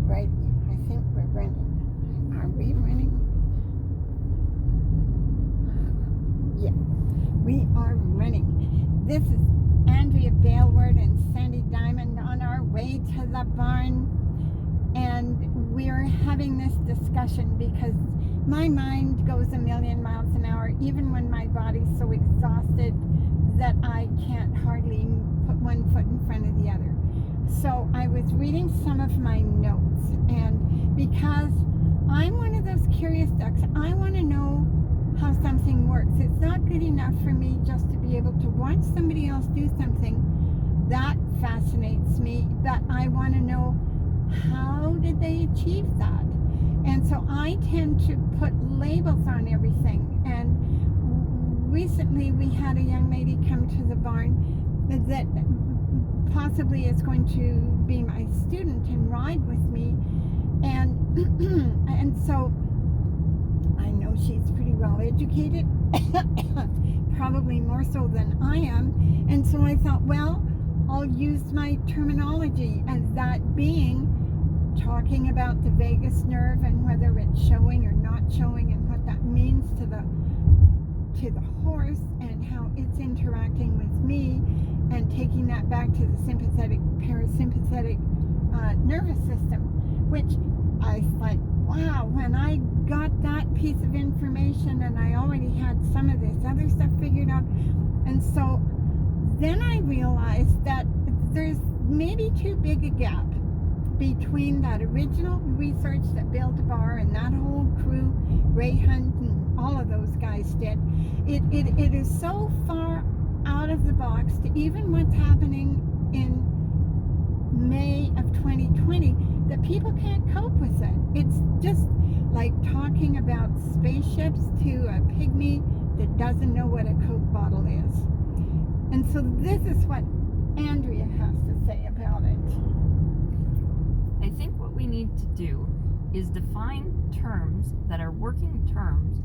Right. I think we're running. Are we running? Yeah, we are running. This is Andrea Baleward and Sandy Diamond on our way to the barn. And we're having this discussion because my mind goes a million miles an hour, even when my body's so exhausted that I can't hardly put one foot in front of the other. So I was reading some of my notes, and because I'm one of those curious ducks, I want to know how something works. It's not good enough for me just to be able to watch somebody else do something. That fascinates me, but I want to know, how did they achieve that? And so I tend to put labels on everything. And recently we had a young lady come to the barn that possibly is going to be my student and ride with me. And and so I know she's pretty well educated, probably more so than I am. And so I thought, well, I'll use my terminology as that being talking about the vagus nerve and whether it's showing or not showing and what that means to the horse and how it's interacting with me, and taking that back to the sympathetic parasympathetic nervous system, which I thought, wow, when I got that piece of information and I already had some of this other stuff figured out. And so then I realized that there's maybe too big a gap between that original research that Bill DeBar and that whole crew, Ray Hunt and all of those guys did. It is so far out of the box to even what's happening in May of 2020 that people can't cope with it. It's just like talking about spaceships to a pygmy that doesn't know what a Coke bottle is. And so this is what Andrea has to say about it. I think what we need to do is define terms that are working terms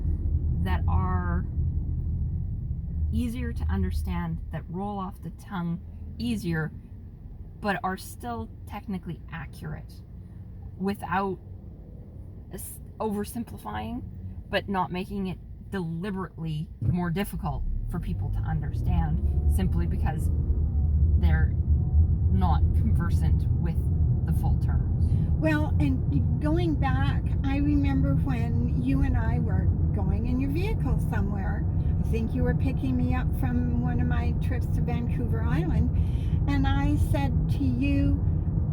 that are easier to understand, that roll off the tongue easier, but are still technically accurate without oversimplifying, but not making it deliberately more difficult for people to understand simply because they're not conversant with the full terms. Well, and going back, I remember when you and I were going in your vehicle somewhere. I think you were picking me up from one of my trips to Vancouver Island, and I said to you,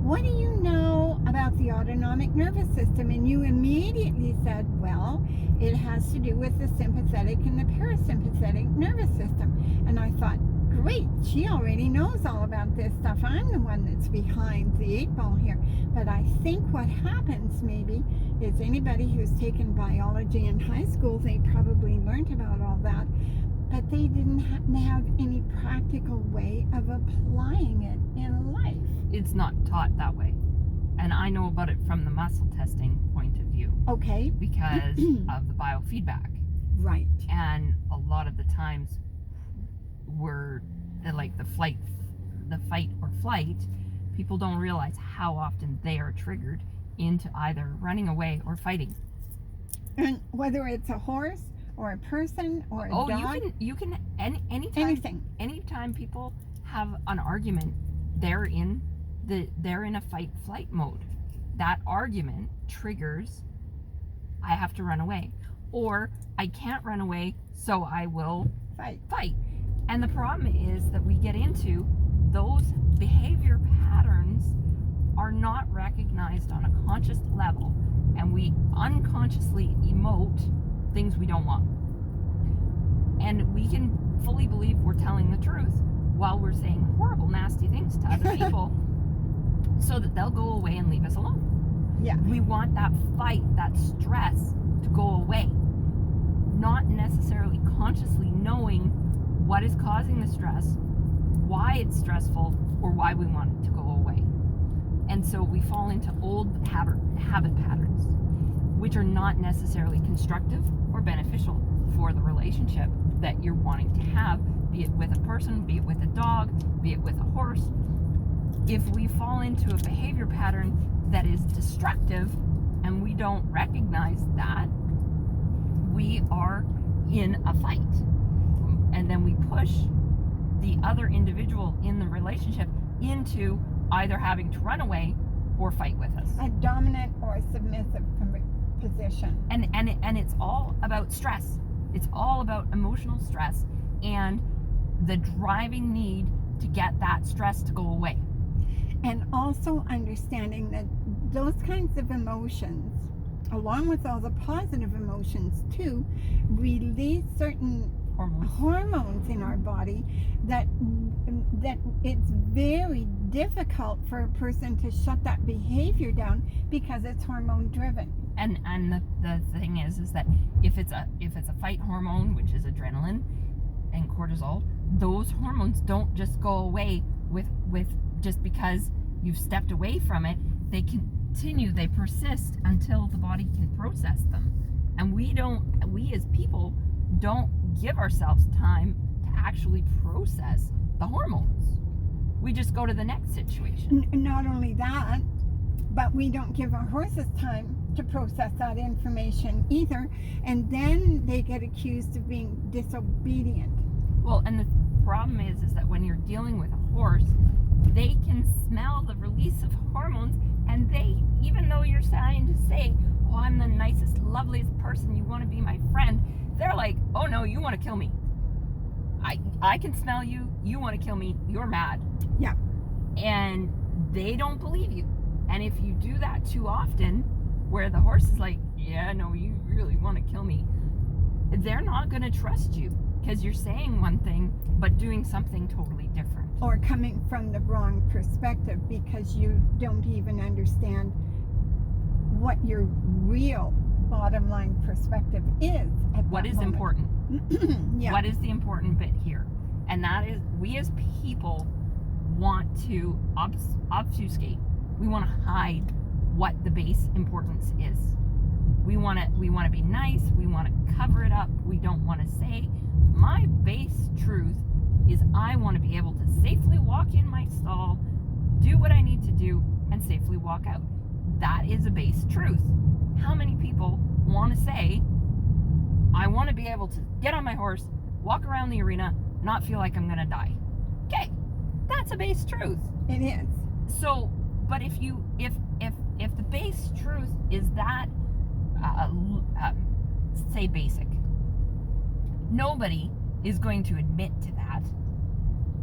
what do you know about the autonomic nervous system? And you immediately said, well, it has to do with the sympathetic and the parasympathetic nervous system. And I thought, great, she already knows all about this stuff. I'm the one that's behind the 8 ball here. But I think what happens maybe is anybody who's taken biology in high school, they probably learned about all that, but they didn't have any practical way of applying it in life. It's not taught that way. And I know about it from the muscle testing point of view. Okay. Because of the biofeedback. Right. And a lot of the times we're like the fight or flight, people don't realize how often they are triggered into either running away or fighting. And whether it's a horse or a person or a dog. you can anytime people have an argument, they're in a fight flight mode. That argument triggers, I have to run away, or I can't run away, so I will fight. And the problem is that we get into those behavior patterns are not recognized on a conscious level, and we unconsciously emote things we don't want. And we can fully believe we're telling the truth while we're saying horrible, nasty things to other people so that they'll go away and leave us alone. Yeah. We want that fight, that stress to go away, not necessarily consciously knowing what is causing the stress, why it's stressful, or why we want it to go away. And so we fall into old habit patterns, which are not necessarily constructive or beneficial for the relationship that you're wanting to have, be it with a person, be it with a dog, be it with a horse. If we fall into a behavior pattern that is destructive, and we don't recognize that, we are in a fight. And then we push the other individual in the relationship into either having to run away or fight with us. A dominant or submissive position. And it's all about stress. It's all about emotional stress and the driving need to get that stress to go away. And also understanding that those kinds of emotions, along with all the positive emotions too, release certain hormones in our body that it's very difficult for a person to shut that behavior down because it's hormone driven. And the thing is that if it's a fight hormone, which is adrenaline and cortisol, those hormones don't just go away with just because you've stepped away from it. They continue, they persist until the body can process them. And we as people don't give ourselves time to actually process the hormones. We just go to the next situation. Not only that, but we don't give our horses time to process that information either, and then they get accused of being disobedient. Well, and the problem is that when you're dealing with a horse, they can smell the release of hormones, and they, even though you're trying to say, oh, I'm the nicest, loveliest person, you want to be my friend, they're like, oh no, you want to kill me. I can smell you, you want to kill me, you're mad. Yeah. And they don't believe you. And if you do that too often, where the horse is like, yeah, no, you really want to kill me, they're not going to trust you because you're saying one thing but doing something totally different. Or coming from the wrong perspective because you don't even understand what your real bottom line perspective is. What is important? Yeah. What is the important bit here? And that is, we as people want to obfuscate. We want to hide what the base importance is. We want to be nice. We want to cover it up. We don't want to say, my base truth is I want to be able to safely walk in my stall, do what I need to do, and safely walk out. That is a base truth. How many people want to say, I want to be able to get on my horse, walk around the arena, not feel like I'm going to die? Okay, that's a base truth. It is. So, but if the base truth is that, say basic, nobody is going to admit to that.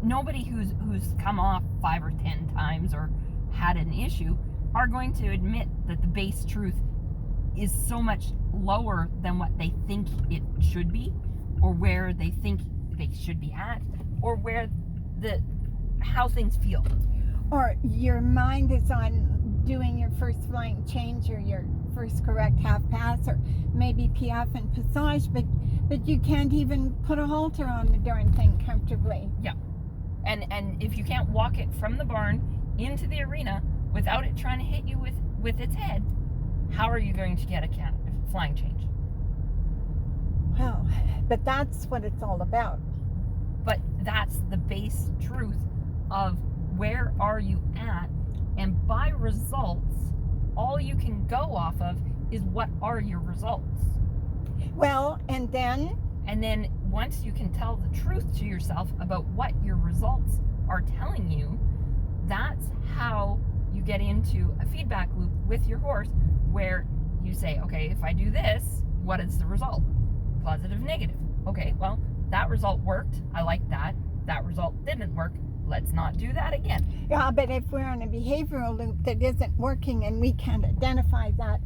Nobody who's come off 5 or 10 times or had an issue are going to admit that the base truth is so much lower than what they think it should be, or where they think they should be at, or where how things feel. Or your mind is on doing your first flying change or your first correct half pass or maybe piaffe and passage, but you can't even put a halter on the darn thing comfortably. Yeah. And if you can't walk it from the barn into the arena without it trying to hit you with its head, how are you going to get a flying change? Well, but that's what it's all about. But that's the base truth of where are you at, and by results, all you can go off of is what are your results. Well, and then once you can tell the truth to yourself about what your results are telling you, that's how you get into a feedback loop with your horse where you say, okay, if I do this, what is the result? Positive, negative. Okay, well, that result worked. I like that. That result didn't work. Let's not do that again. Yeah, but if we're on a behavioral loop that isn't working and we can't identify that,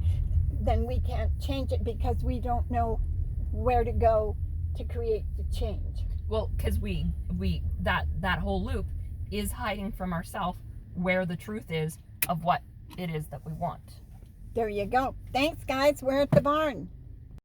then we can't change it because we don't know where to go to create the change. Well, because that whole loop is hiding from ourselves where the truth is of what it is that we want. There you go. Thanks, guys. We're at the barn.